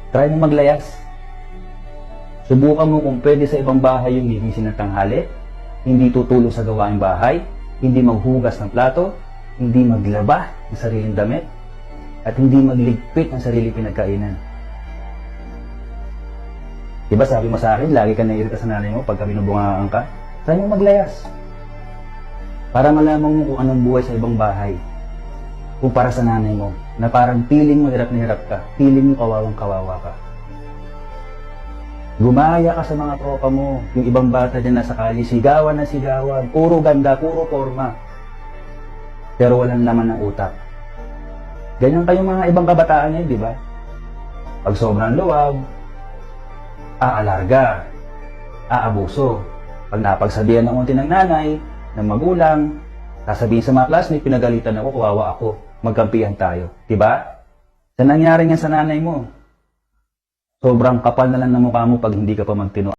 Try mo maglayas. Subukan mo kung pwede sa ibang bahay yung gigising ng tanghali, hindi tutulong sa gawaing bahay, hindi maghugas ng plato, hindi maglaba ng sariling damit, at hindi magligpit ng sariling pinagkainan. Diba sabi mo sa akin, lagi ka naiirita sa nanay mo pagka binubungaan ka? Try mo maglayas. Para malaman mo kung anong buhay sa ibang bahay. Kung para sa nanay mo, na parang feeling mo hirap na hirap ka, feeling mo kawawang kawawa ka. Gumaya ka sa mga tropa mo, yung ibang bata dyan nasa kali, sigawan na sigawan, puro ganda, puro forma. Pero walang laman ng utak. Ganyan kayong mga ibang kabataan ngayon, di ba? Pag sobrang luwag, aalarga, aabuso. Pag napagsabihan ng unti ng nanay, ng magulang, sasabihin sa mga classmate, pinagalitan ako, kawawa ako, magkampihan tayo. Diba? Sa nangyari nga sa nanay mo, sobrang kapal na lang ng mukha mo pag hindi ka pa magtino.